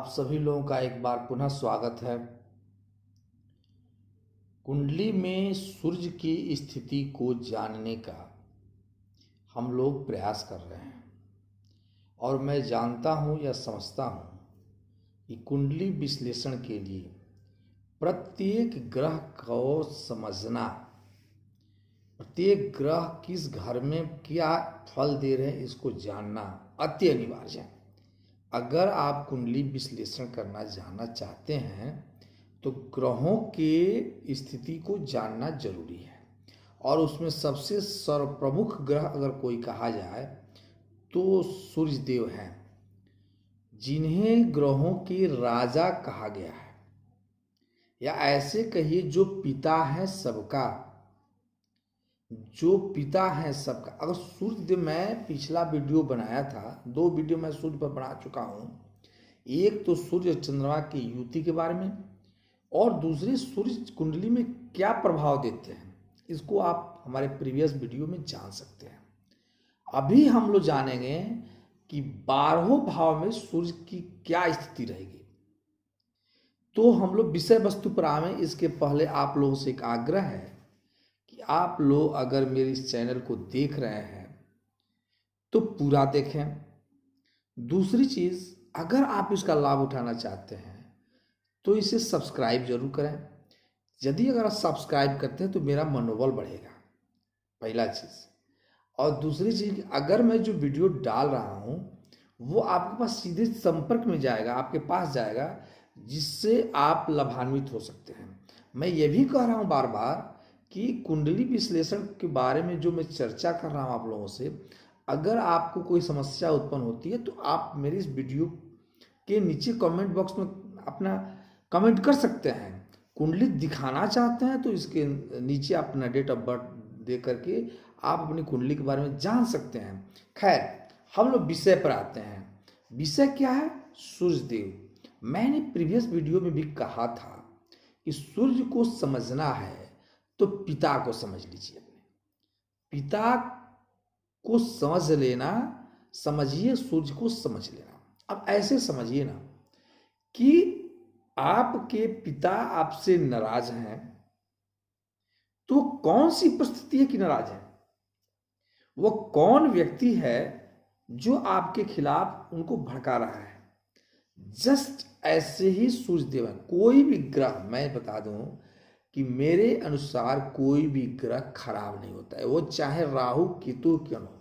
आप सभी लोगों का एक बार पुनः स्वागत है। कुंडली में सूर्य की स्थिति को जानने का हम लोग प्रयास कर रहे हैं और मैं जानता हूं या समझता हूं कि कुंडली विश्लेषण के लिए प्रत्येक ग्रह को समझना, प्रत्येक ग्रह किस घर में क्या फल दे रहे हैं इसको जानना अति अनिवार्य है। अगर आप कुंडली विश्लेषण करना जानना चाहते हैं तो ग्रहों के स्थिति को जानना जरूरी है और उसमें सबसे सर्वप्रमुख ग्रह अगर कोई कहा जाए तो सूर्य देव हैं, जिन्हें ग्रहों के राजा कहा गया है, या ऐसे कहिए जो पिता है सबका, जो पिता है सबका। अगर सूर्य देव, मैं पिछला वीडियो बनाया था, 2 वीडियो मैं सूर्य पर बना चुका हूं। एक तो सूर्य चंद्रमा की युति के बारे में और दूसरी सूर्य कुंडली में क्या प्रभाव देते हैं, इसको आप हमारे प्रीवियस वीडियो में जान सकते हैं। अभी हम लोग जानेंगे कि 12वें भाव में सूर्य की क्या स्थिति रहेगी। तो हम लोग विषय वस्तु पर आवे इसके पहले आप लोगों से एक आग्रह है कि आप लोग अगर मेरे इस चैनल को देख रहे हैं तो पूरा देखें। दूसरी चीज, अगर आप इसका लाभ उठाना चाहते हैं तो इसे सब्सक्राइब जरूर करें। यदि अगर आप सब्सक्राइब करते हैं तो मेरा मनोबल बढ़ेगा, पहला चीज। और दूसरी चीज, अगर मैं जो वीडियो डाल रहा हूं वो आपके पास सीधे संपर्क में जाएगा, आपके पास जाएगा, जिससे आप लाभान्वित हो सकते हैं। मैं ये भी कह रहा हूं बार बार कि कुंडली विश्लेषण के बारे में जो मैं चर्चा कर रहा हूं आप लोगों से, अगर आपको कोई समस्या उत्पन्न होती है तो आप मेरी इस वीडियो के नीचे कमेंट बॉक्स में अपना कमेंट कर सकते हैं। कुंडली दिखाना चाहते हैं तो इसके नीचे अपना डेट ऑफ बर्थ दे करके आप अपनी कुंडली के बारे में जान सकते हैं। खैर, हम लोग विषय पर आते हैं। विषय क्या है? सूर्य देव। मैंने प्रीवियस वीडियो में भी कहा था कि सूर्य को समझना है तो पिता को समझ लीजिए। अपने पिता को समझ लेना, समझिए, सूर्य को समझ लेना। अब ऐसे समझिए ना कि आपके पिता आपसे नाराज हैं, तो कौन सी परिस्थिति है कि नाराज है? वो कौन व्यक्ति है जो आपके खिलाफ उनको भड़का रहा है? जस्ट ऐसे ही सूर्य देव है। कोई भी ग्रह, मैं बता दूं कि मेरे अनुसार कोई भी ग्रह खराब नहीं होता है, वो चाहे राहु केतु क्यों हो।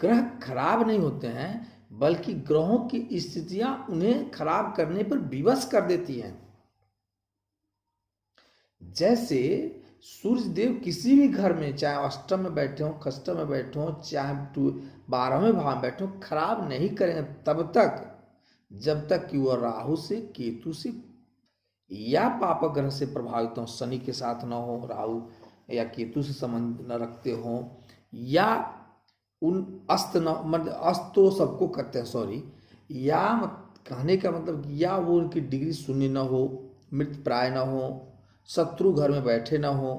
ग्रह खराब नहीं होते हैं, बल्कि ग्रहों की स्थितियां उन्हें खराब करने पर विवश कर देती हैं। जैसे सूर्य देव किसी भी घर में, चाहे अष्टम में बैठे हो, कष्टम में बैठे हो, चाहे 12वें भाव में बैठे हो, खराब नहीं करेंगे तब तक जब तक कि वह राहु से, केतु से या पाप ग्रह से प्रभावित हो, शनि के साथ न हो, राहु या केतु से संबंध न रखते हो, या उन अस्त न, मतलब अस्त तो सबको करते हैं, सॉरी, या कहने का मतलब या वो उनकी डिग्री शून्य न हो, मृत प्राय न हो, शत्रु घर में बैठे न हो,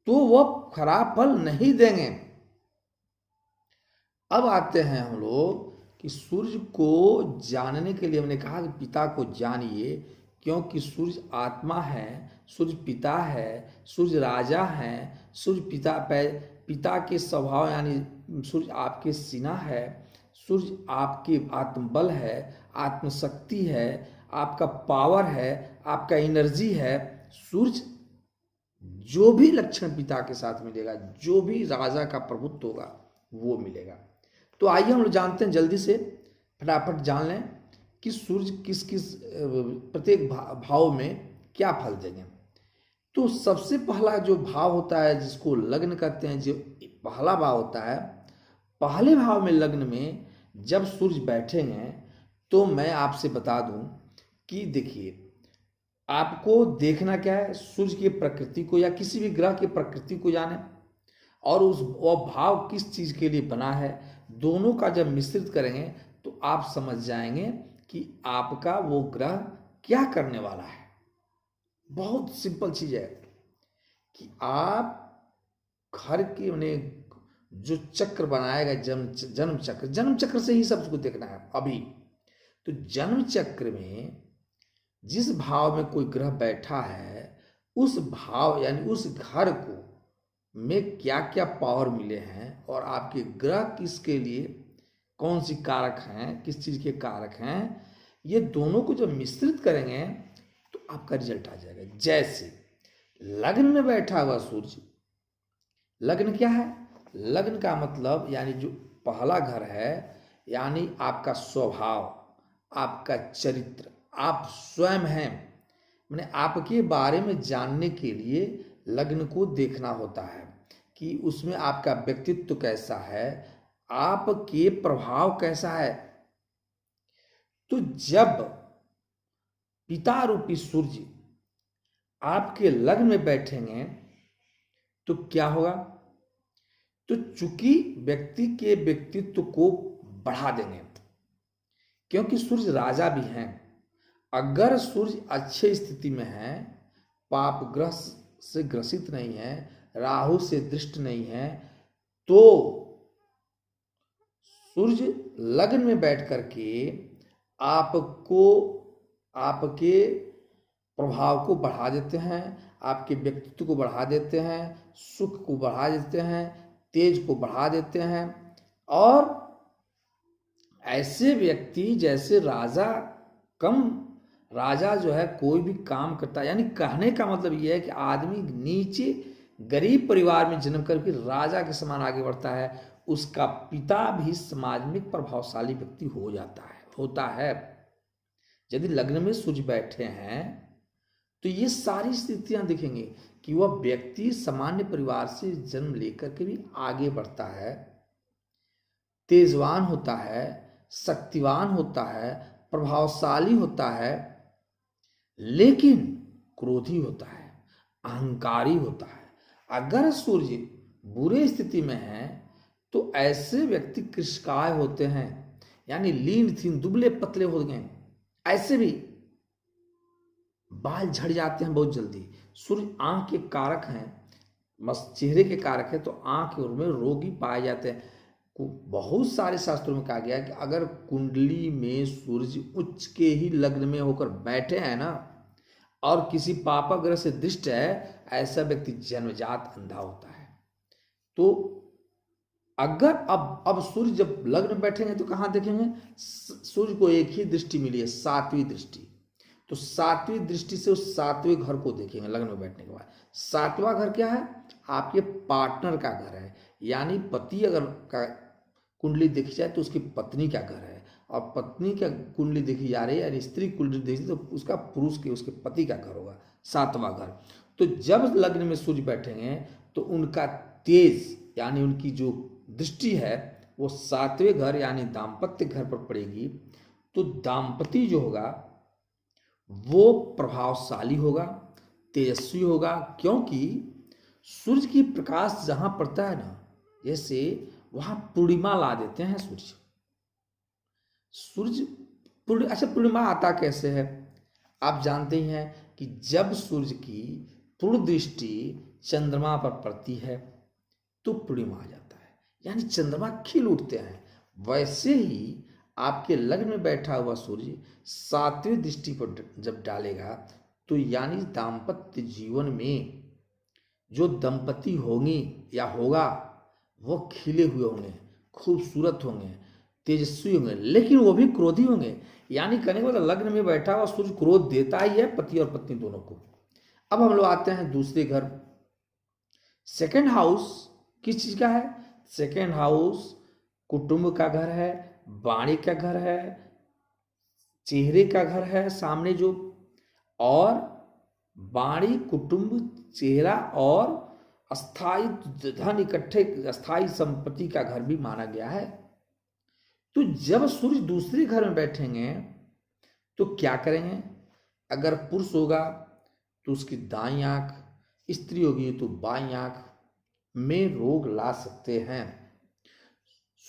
तो वह खराब फल नहीं देंगे। अब आते हैं हम लोग कि सूर्य को जानने के लिए हमने कहा कि पिता को जानिए, क्योंकि सूर्य आत्मा है, सूर्य पिता है, सूर्य राजा है, सूर्य पिता के स्वभाव, यानी सूर्य आपके सीना है, सूर्य आपके आत्मबल है, आत्मशक्ति है, आपका पावर है, आपका एनर्जी है। सूर्य जो भी लक्षण पिता के साथ मिलेगा, जो भी राजा का प्रभुत्व होगा वो मिलेगा। तो आइए हम लोग जानते हैं, जल्दी से फटाफट जान लें कि सूर्य किस किस प्रत्येक भाव में क्या फल देंगे। तो सबसे पहला जो भाव होता है, जिसको लग्न कहते हैं, जो पहला भाव होता है, पहले भाव में लग्न में जब सूर्य बैठेंगे तो मैं आपसे बता दूं कि देखिए, आपको देखना क्या है, सूर्य की प्रकृति को या किसी भी ग्रह की प्रकृति को जाने और वह भाव किस चीज के लिए बना है, दोनों का जब मिश्रित करेंगे तो आप समझ जाएंगे कि आपका वो ग्रह क्या करने वाला है। बहुत सिंपल चीज है कि आप घर के जो चक्र बनाएगा, जन्म चक्र से ही सब कुछ देखना है। अभी तो जन्म चक्र में जिस भाव में कोई ग्रह बैठा है, उस भाव यानी उस घर को में क्या क्या पावर मिले हैं और आपके ग्रह किसके लिए कौन सी कारक हैं, किस चीज के कारक हैं, ये दोनों को जब मिश्रित करेंगे तो आपका रिजल्ट आ जाएगा। जैसे लग्न में बैठा हुआ सूर्य, लग्न क्या है? लग्न का मतलब यानी जो पहला घर है, यानी आपका स्वभाव, आपका चरित्र, आप स्वयं हैं, मैंने आपके बारे में जानने के लिए लग्न को देखना होता है कि उसमें आपका व्यक्तित्व कैसा है, आपके प्रभाव कैसा है। तो जब पिता रूपी सूर्य आपके लग्न में बैठेंगे तो क्या होगा? तो चूंकि व्यक्ति के व्यक्तित्व को बढ़ा देंगे, क्योंकि सूर्य राजा भी हैं। अगर सूर्य अच्छे स्थिति में है, पाप ग्रह से ग्रसित नहीं है, राहु से दृष्ट नहीं है, तो सूर्य लग्न में बैठ करके आपको आपके प्रभाव को बढ़ा देते हैं, आपके व्यक्तित्व को बढ़ा देते हैं, सुख को बढ़ा देते हैं, तेज को बढ़ा देते हैं। और ऐसे व्यक्ति जैसे राजा जो है कोई भी काम करता है, यानी कहने का मतलब यह है कि आदमी नीचे गरीब परिवार में जन्म करके राजा के समान आगे बढ़ता है, उसका पिता भी समाज में प्रभावशाली व्यक्ति होता है। यदि लग्न में सूर्य बैठे हैं तो ये सारी स्थितियां दिखेंगे कि वह व्यक्ति सामान्य परिवार से जन्म लेकर के भी आगे बढ़ता है, तेजवान होता है, शक्तिवान होता है, प्रभावशाली होता है, लेकिन क्रोधी होता है, अहंकारी होता है। अगर सूर्य बुरे स्थिति में है तो ऐसे व्यक्ति कृशकाय होते हैं, यानी लीन थीन दुबले पतले हो गए, ऐसे भी बाल झड़ जाते हैं बहुत जल्दी। सूर्य आंख के कारक हैं, चेहरे के कारक है, तो आंख में रोगी पाए जाते हैं। बहुत सारे शास्त्रों में कहा गया है कि अगर कुंडली में सूर्य उच्च के ही लग्न में होकर बैठे हैं ना, और किसी पापग्रह से दृष्ट है, ऐसा व्यक्ति जन्मजात अंधा होता है। तो अगर अब सूर्य जब लग्न में बैठेंगे तो कहाँ देखेंगे? सूर्य को एक ही दृष्टि मिली है, सातवीं दृष्टि। तो सातवीं दृष्टि से उस सातवें घर को देखेंगे लग्न में बैठने के बाद। सातवां घर क्या है? आपके पार्टनर का घर है, यानी पति अगर का कुंडली देखी जाए तो उसकी पत्नी का घर है, और पत्नी का कुंडली देखी जा रही है यानी स्त्री कुंडली देखी तो उसका पुरुष के उसके पति का घर होगा, सातवां घर। तो जब लग्न में सूर्य बैठेंगे तो उनका तेज यानी उनकी जो दृष्टि है वो सातवें घर यानी दाम्पत्य घर पर पड़ेगी। तो दाम्पत्य जो होगा वो प्रभावशाली होगा, तेजस्वी होगा, क्योंकि सूर्य की प्रकाश जहां पड़ता है ना, जैसे वहां पूर्णिमा ला देते हैं सूर्य अच्छा, पूर्णिमा आता कैसे है? आप जानते ही हैं कि जब सूर्य की पूर्ण दृष्टि चंद्रमा पर पड़ती है तो पूर्णिमा आ जाता है, यानी चंद्रमा खिल उठते हैं। वैसे ही आपके लग्न में बैठा हुआ सूर्य सातवीं दृष्टि पर जब डालेगा तो यानी दाम्पत्य जीवन में जो दंपति होंगी या होगा वो खिले हुए होंगे, खूबसूरत होंगे, तेजस्वी होंगे, लेकिन वो भी क्रोधी होंगे। यानी कहने का मतलब लग्न में बैठा हुआ सूर्य क्रोध देता ही है पति और पत्नी दोनों को। अब हम लोग आते हैं दूसरे घर। सेकेंड हाउस किस चीज का है? सेकेंड हाउस कुटुंब का घर है, वाणी का घर है, चेहरे का घर है सामने जो, और वाणी, कुटुंब, चेहरा और अस्थाई धन इकट्ठे अस्थाई संपत्ति का घर भी माना गया है। तो जब सूर्य दूसरे घर में बैठेंगे तो क्या करेंगे? अगर पुरुष होगा तो उसकी दाईं आंख, स्त्री होगी तो बाईं आंख में रोग ला सकते हैं।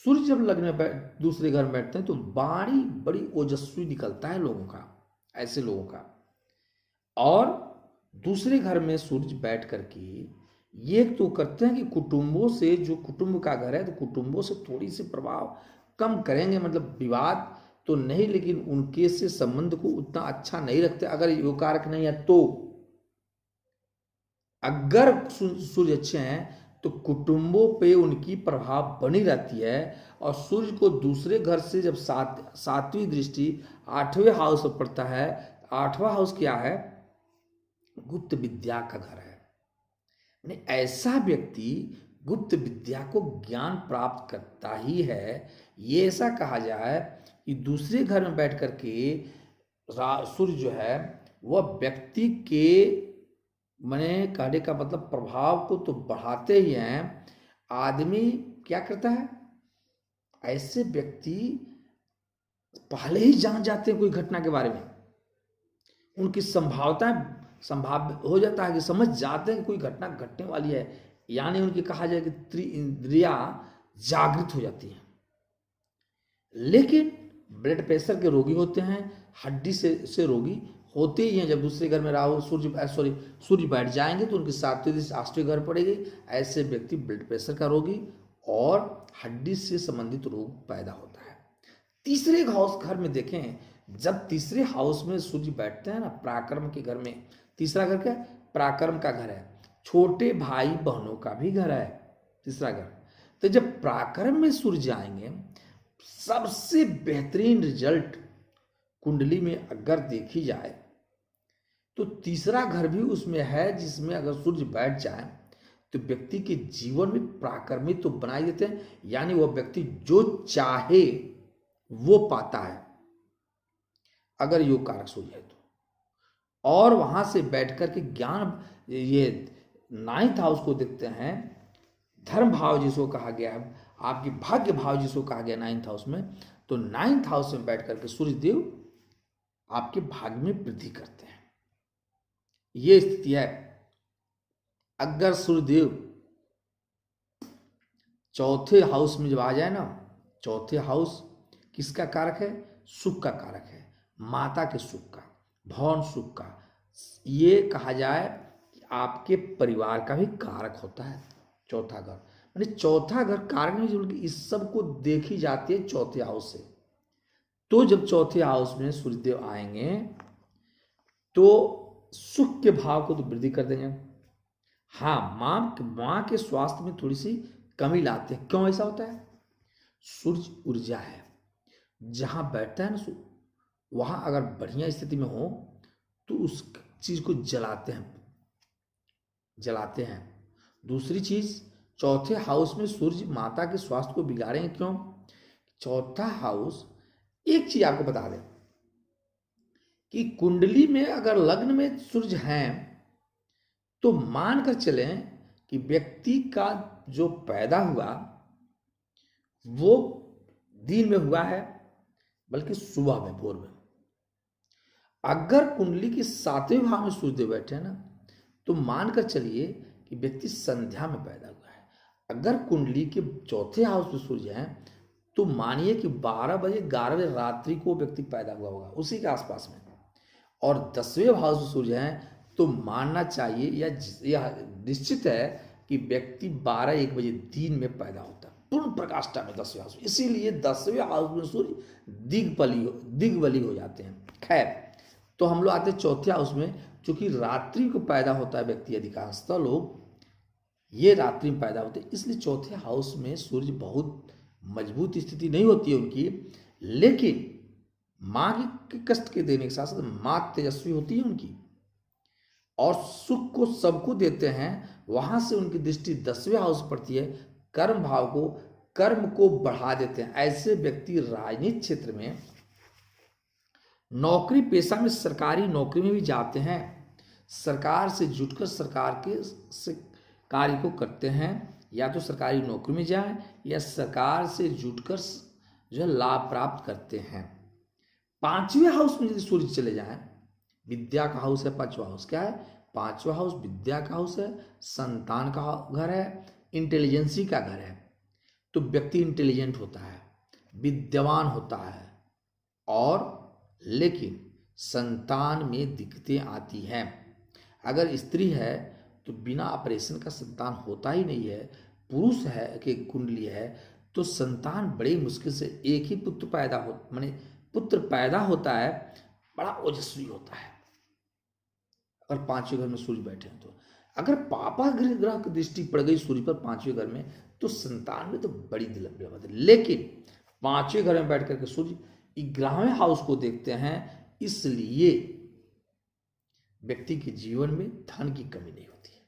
सूर्य जब लग्न में दूसरे घर में बैठते हैं तो वाणी बड़ी ओजस्वी निकलता है लोगों का, ऐसे लोगों का। और दूसरे घर में सूर्य बैठ करके ये तो करते हैं कि कुटुंबों से, जो कुटुंब का घर है तो कुटुंबों से थोड़ी सी प्रभाव कम करेंगे, मतलब विवाद तो नहीं, लेकिन उनके से संबंध को उतना अच्छा नहीं रखते अगर योग कारक नहीं है तो। अगर सूर्य अच्छे हैं तो कुटुंबों पे उनकी प्रभाव बनी रहती है। और सूर्य को दूसरे घर से जब सातवीं दृष्टि 8वें हाउस पर पड़ता है, 8वां हाउस क्या है? गुप्त विद्या का घर है। यानी ऐसा व्यक्ति गुप्त विद्या को ज्ञान प्राप्त करता ही है। ये ऐसा कहा जाए कि दूसरे घर में बैठ करके सूर्य जो है वह व्यक्ति के मैंने कहने का मतलब प्रभाव को तो बढ़ाते ही हैं। आदमी क्या करता है? ऐसे व्यक्ति पहले ही जान जाते हैं कोई घटना के बारे में, उनकी संभाव हो जाता है कि समझ जाते हैं कि कोई घटना घटने वाली है। यानी उनकी कहा जाए कि त्रिइंद्रियां जागृत हो जाती हैं। लेकिन ब्लड प्रेशर के रोगी होते हैं, हड्डी से रोगी होते ही हैं। जब दूसरे घर में राहु सूर्य बैठ जाएंगे तो उनकी 7वीं दृष्टि 8वें घर पड़ेगी। ऐसे व्यक्ति ब्लड प्रेशर का रोगी और हड्डी से संबंधित रोग पैदा होता है। तीसरे हाउस घर में देखें, जब तीसरे हाउस में सूर्य बैठते हैं ना, पराक्रम के घर में, तीसरा घर क्या है? पराक्रम का घर है, छोटे भाई बहनों का भी घर है तीसरा घर। तो जब पराक्रम में सूर्य आएंगे, सबसे बेहतरीन रिजल्ट कुंडली में अगर देखी जाए तो तीसरा घर भी उसमें है, जिसमें अगर सूर्य बैठ जाए तो व्यक्ति के जीवन में पराक्रमित तो बनाई देते हैं। यानी वह व्यक्ति जो चाहे वो पाता है अगर योग कारक सूर्य है तो। और वहां से बैठ कर के ज्ञान, ये 9th हाउस को देखते हैं, धर्म भाव जिसको कहा गया है, आपकी भाग्य भाव जिसको कहा गया 9th हाउस में, तो 9th हाउस में बैठ करके सूर्यदेव आपके भाग्य में वृद्धि करते हैं। ये स्थिति है। अगर सूर्यदेव चौथे हाउस में जब आ जाए ना, चौथे हाउस किसका कारक है? सुख का कारक है, माता के सुख का, भवन सुख का। ये कहा जाए कि आपके परिवार का भी कारक होता है चौथा घर। यानी चौथा घर कारक नहीं, जो इस सब को देखी जाती है चौथे हाउस से। तो जब चौथे हाउस में सूर्यदेव आएंगे तो सुख के भाव को तो वृद्धि कर देंगे। हाँ, माँ के स्वास्थ्य में थोड़ी सी कमी लाते हैं। क्यों ऐसा होता है? सूर्य ऊर्जा है, जहां बैठता है ना वहां अगर बढ़िया स्थिति में हो तो उस चीज को जलाते हैं। दूसरी चीज, चौथे हाउस में सूर्य माता के स्वास्थ्य को बिगाड़ेंगे। क्यों? चौथा हाउस, एक चीज आपको बता दें कि कुंडली में अगर लग्न में सूर्य हैं तो मानकर चलें कि व्यक्ति का जो पैदा हुआ वो दिन में हुआ है, बल्कि सुबह में, भोर में। अगर कुंडली के 7वें भाव में सूर्यदेव बैठे हैं ना, तो मानकर चलिए कि व्यक्ति संध्या में पैदा हुआ है। अगर कुंडली के चौथे हाउस में सूर्य हैं तो मानिए कि 12 बजे 11 बजे रात्रि को व्यक्ति पैदा हुआ होगा, उसी के आसपास में। और 10वें भाव में सूर्य हैं तो मानना चाहिए या निश्चित है कि व्यक्ति 12-1 बजे दिन में पैदा होता है, पूर्ण प्रकाष्ठा में 10वें हाउस में। इसीलिए 10वें हाउस में सूर्य दिग्बली हो जाते हैं। खैर, तो हम लोग आते हैं चौथे हाउस में। चूंकि रात्रि को पैदा होता है व्यक्ति, अधिकांशतः लोग ये रात्रि में पैदा होते हैं, इसलिए चौथे हाउस में सूर्य बहुत मजबूत स्थिति नहीं होती है उनकी। लेकिन माँ के कष्ट के देने के साथ साथ माँ तेजस्वी होती है उनकी, और सुख को सबको देते हैं। वहां से उनकी दृष्टि 10वें हाउस पड़ती है, कर्म भाव को, कर्म को बढ़ा देते हैं। ऐसे व्यक्ति राजनीतिक क्षेत्र में, नौकरी पेशा में, सरकारी नौकरी में भी जाते हैं, सरकार से जुटकर सरकार के कार्य को करते हैं। या तो सरकारी नौकरी में जाएं या सरकार से जुटकर जो है लाभ प्राप्त करते हैं। 5वें हाउस में यदि सूर्य चले जाएं, विद्या का हाउस है 5वां हाउस। क्या है? 5वां हाउस विद्या का हाउस है, संतान का घर है, इंटेलिजेंसी का घर है। तो व्यक्ति इंटेलिजेंट होता है, विद्वान होता है, और लेकिन संतान में दिक्कतें आती हैं। अगर स्त्री है तो बिना ऑपरेशन का संतान होता ही नहीं है। पुरुष है कि कुंडली है तो संतान बड़ी मुश्किल से, एक ही पुत्र पैदा हो, माने पुत्र पैदा होता है बड़ा ओजस्वी होता है। अगर पांचवें घर में सूर्य बैठे हैं तो अगर पापा ग्रह की दृष्टि पड़ गई सूर्य पर पांचवें घर में तो संतान में तो बड़ी दिलंबी बात है। लेकिन पांचवें घर में बैठ करके सूर्य 11वें हाउस को देखते हैं, इसलिए व्यक्ति के जीवन में धन की कमी नहीं होती है।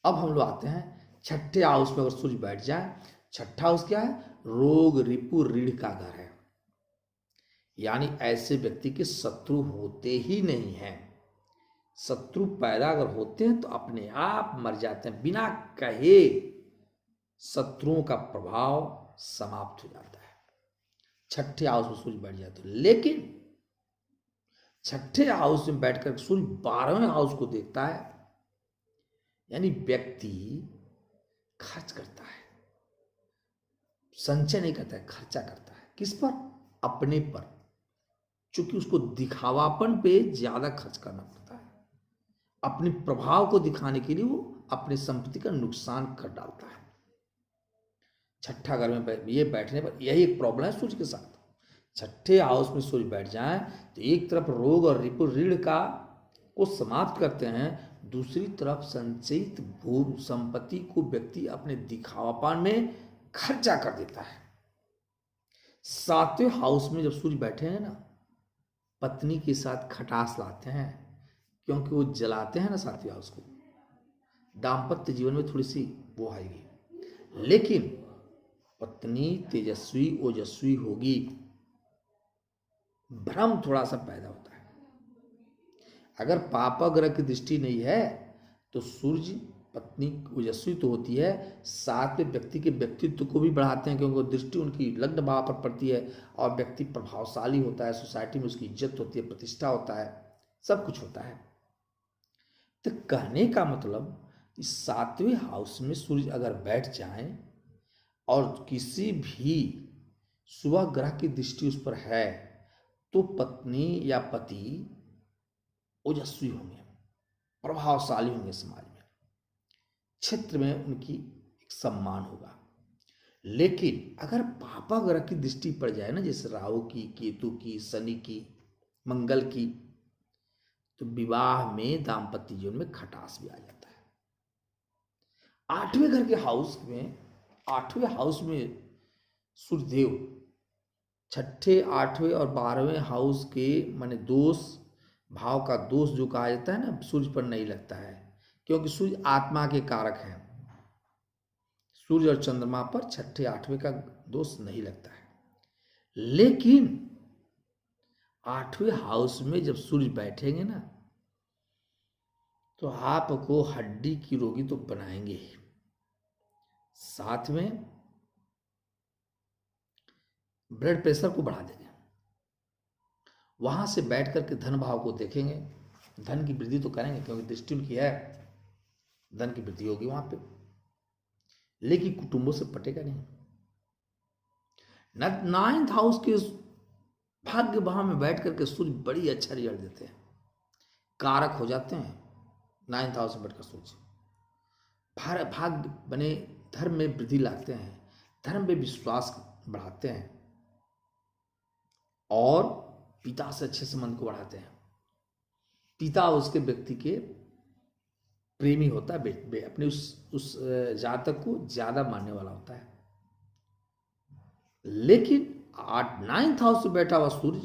अब हम लोग आते हैं छठे हाउस में। अगर सूर्य बैठ जाए, छठा हाउस क्या है? रोग रिपु रीढ़ का घर है, यानी ऐसे व्यक्ति के शत्रु होते ही नहीं हैं। शत्रु पैदा अगर होते हैं तो अपने आप मर जाते हैं, बिना कहे शत्रुओं का प्रभाव समाप्त हो जाता है छठे हाउस में सूर्य बैठ जाए तो। लेकिन छठे हाउस में बैठकर सूर्य 12वें हाउस को देखता है, यानी व्यक्ति खर्च करता है, संचय नहीं करता है, खर्चा करता है। किस पर? अपने पर, क्योंकि उसको दिखावापन पे ज्यादा खर्च करना पड़ता है। अपने प्रभाव को दिखाने के लिए वो अपनी संपत्ति का नुकसान कर डालता है। छठा घर में ये बैठने पर यही एक प्रॉब्लम है सूर्य के साथ। छठे हाउस में सूर्य बैठ जाए तो एक तरफ रोग और रिपु रीढ़ का को समाप्त करते हैं, दूसरी तरफ संचित भू संपत्ति को व्यक्ति अपने दिखावापन में खर्चा कर देता है। सातवें हाउस में जब सूर्य बैठे हैं ना, पत्नी के साथ खटास लाते हैं, क्योंकि वो जलाते हैं ना सातवें हाउस को। दाम्पत्य जीवन में थोड़ी सी वो आएगी, लेकिन पत्नी तेजस्वी ओजस्वी होगी, भ्रम थोड़ा सा पैदा होता है। अगर पापा ग्रह की दृष्टि नहीं है तो सूर्य पत्नी ओजस्वी तो होती है, साथ में व्यक्ति के व्यक्तित्व को भी बढ़ाते हैं, क्योंकि दृष्टि उनकी लग्न भाव पर पड़ती है और व्यक्ति प्रभावशाली होता है, सोसाइटी में उसकी इज्जत होती है, प्रतिष्ठा होता है, सब कुछ होता है। तो कहने का मतलब इस सातवें हाउस में सूर्य अगर बैठ जाए और किसी भी शुभ ग्रह की दृष्टि उस पर है तो पत्नी या पति ओजस्वी होंगे, प्रभावशाली होंगे, समाज में क्षेत्र में उनकी एक सम्मान होगा। लेकिन अगर पापा ग्रह की दृष्टि पड़ जाए ना, जैसे राहु की, केतु की, शनि की, मंगल की, तो विवाह में दाम्पत्य जीवन में खटास भी आ जाता है। आठवें घर के हाउस में, आठवें हाउस में सूर्यदेव छठे, आठवें और 12वें हाउस के माने दोष भाव का दोष जो कहा जाता है ना, सूर्य पर नहीं लगता है, क्योंकि सूर्य आत्मा के कारक हैं। सूर्य और चंद्रमा पर छठे आठवें का दोष नहीं लगता है। लेकिन आठवें हाउस में जब सूर्य बैठेंगे ना तो आपको हड्डी की रोगी तो बनाएंगे ही, साथ में ब्लड प्रेशर को बढ़ा देंगे। वहां से बैठ करके धन भाव को देखेंगे, धन की वृद्धि तो करेंगे क्योंकि दृष्टि उनकी है, धन की वृद्धि होगी वहां पे, लेकिन कुटुंबों से पटेगा नहीं। नाइन्थ हाउस के भाग्य भाव में बैठ करके सूर्य बड़ी अच्छा रिजल्ट देते हैं, कारक हो जाते हैं। नाइन्थ हाउस में बैठकर सूर्य भाग्य बने, धर्म में वृद्धि लाते हैं, धर्म में विश्वास बढ़ाते हैं और पिता से अच्छे संबंध को बढ़ाते हैं। पिता उसके व्यक्ति के प्रेमी होता है, अपने उस जातक को ज्यादा मानने वाला होता है। लेकिन 9th हाउस से बैठा हुआ सूर्य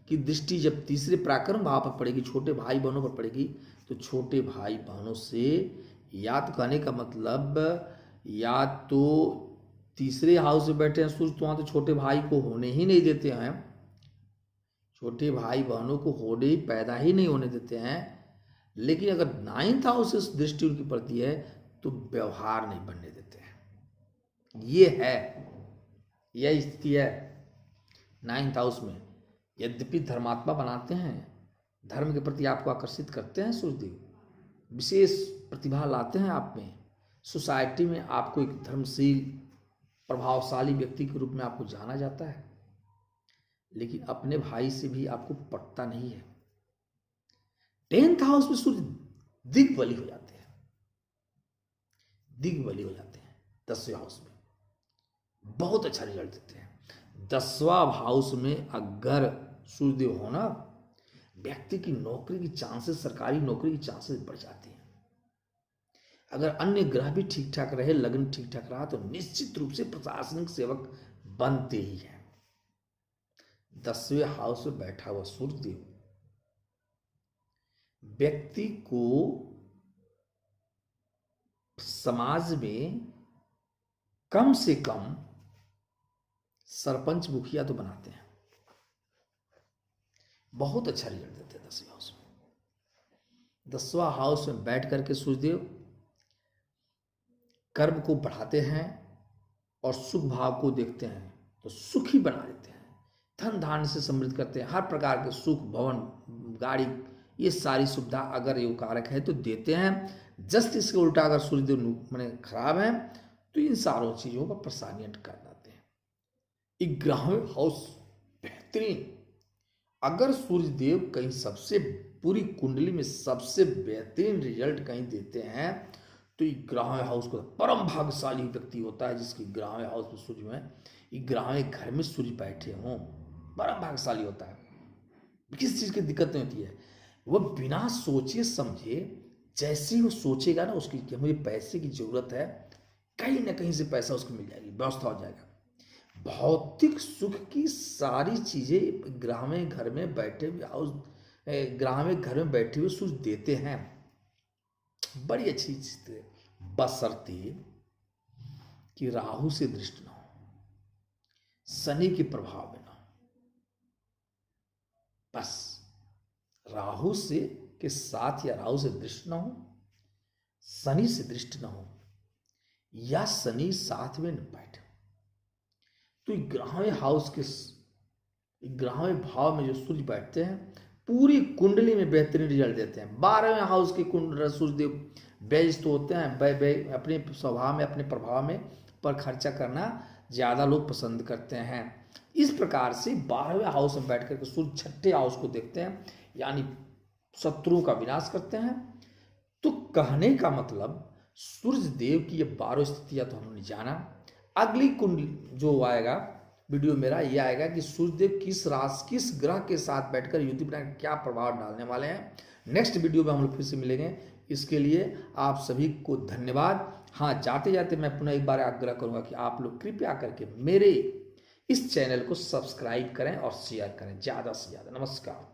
की दृष्टि जब तीसरे पराक्रम भाव पर पड़ेगी, छोटे भाई बहनों पर पड़ेगी, तो छोटे भाई बहनों से या तो कहने का मतलब या तो तीसरे हाउस में बैठे हैं सूर्य तो वहां तो छोटे भाई को होने ही नहीं देते हैं, छोटे भाई बहनों को होने ही पैदा ही नहीं होने देते हैं। लेकिन अगर 9th हाउस से दृष्टि उनकी पड़ती है तो व्यवहार नहीं बनने देते हैं। ये है, यह स्थिति है 9th हाउस में। यद्यपि धर्मात्मा बनाते हैं, धर्म के प्रति आपको आकर्षित करते हैं सूर्यदेव, विशेष प्रतिभा लाते हैं आप में, सोसाइटी में आपको एक धर्मशील प्रभावशाली व्यक्ति के रूप में आपको जाना जाता है, लेकिन अपने भाई से भी आपको पटता नहीं है। 10th हाउस में सूर्य दिग्बली हो जाते हैं, दिग्बली हो जाते हैं 10वें हाउस में, बहुत अच्छा रिजल्ट देते हैं। 10वां हाउस में अगर सूर्यदेव हो ना, व्यक्ति की नौकरी की चांसेस, सरकारी नौकरी की चांसेस बढ़ जाती हैं। अगर अन्य ग्रह भी ठीक ठाक रहे, लग्न ठीक ठाक रहा, तो निश्चित रूप से प्रशासनिक सेवक बनते ही हैं। 10वें हाउस में बैठा हुआ सूर्यदेव व्यक्ति को समाज में कम से कम सरपंच मुखिया तो बनाते हैं, बहुत अच्छा रिजल्ट देते हैं 10वें हाउस में। 10वां हाउस में बैठ करके सूर्यदेव कर्म को बढ़ाते हैं और सुख भाव को देखते हैं तो सुखी बना देते हैं, धन धान्य से समृद्ध करते हैं, हर प्रकार के सुख, भवन, गाड़ी, ये सारी सुविधा अगर योग कारक है तो देते हैं। जस्ट इसके उल्टा अगर सूर्यदेव मैंने खराब है तो इन सारों चीजों का प्रसारण कर देते हैं। 11वें हाउस बेहतरीन, अगर सूर्यदेव कहीं सबसे पूरी कुंडली में सबसे बेहतरीन रिजल्ट कहीं देते हैं तो 11वें हाउस को परम भाग्यशाली व्यक्ति होता है जिसकी 11वें हाउस में सूर्य में, 11वें घर में सूर्य बैठे हों, परम भाग्यशाली होता है। किस चीज की दिक्कत नहीं होती है, वह बिना सोचे समझे जैसे ही वो सोचेगा ना उसकी कि मुझे पैसे की जरूरत है, कहीं ना कहीं से पैसा उसको मिल जाएगी, व्यवस्था हो जाएगा। भौतिक सुख की सारी चीजें 11वें घर में बैठे हुए हाउस, 11वें घर में बैठे हुए सूर्य देते हैं, बड़ी अच्छी चीज है, बशर्ते कि राहु से दृष्टि ना हो, शनि के प्रभाव में ना हो। बस राहु से के साथ या राहु से दृष्टि ना हो, शनि से दृष्टि ना हो, या शनि साथ में न बैठे, तो 11वें हाउस के 11वें भाव में जो सूर्य बैठते हैं पूरी कुंडली में बेहतरीन रिजल्ट देते हैं। 12वें हाउस के कुंडल सूर्यदेव व्यय तो होते हैं, अपने स्वभाव में, अपने प्रभाव में पर खर्चा करना ज्यादा लोग पसंद करते हैं। इस प्रकार से 12वें हाउस में बैठ करके सूर्य 6ठे हाउस को देखते हैं, यानी शत्रुओं का विनाश करते हैं। तो कहने का मतलब सूर्य देव की ये 12 स्थितियां तो हमने जाना। अगली कुंडली जो आएगा वीडियो मेरा ये आएगा कि सूर्यदेव किस राशि, किस ग्रह के साथ बैठकर युति बनाकर क्या प्रभाव डालने वाले हैं। नेक्स्ट वीडियो में हम लोग फिर से मिलेंगे। इसके लिए आप सभी को धन्यवाद। हाँ, जाते जाते मैं पुनः एक बार आग्रह करूंगा कि आप लोग कृपया करके मेरे इस चैनल को सब्सक्राइब करें और शेयर करें ज़्यादा से ज़्यादा। नमस्कार।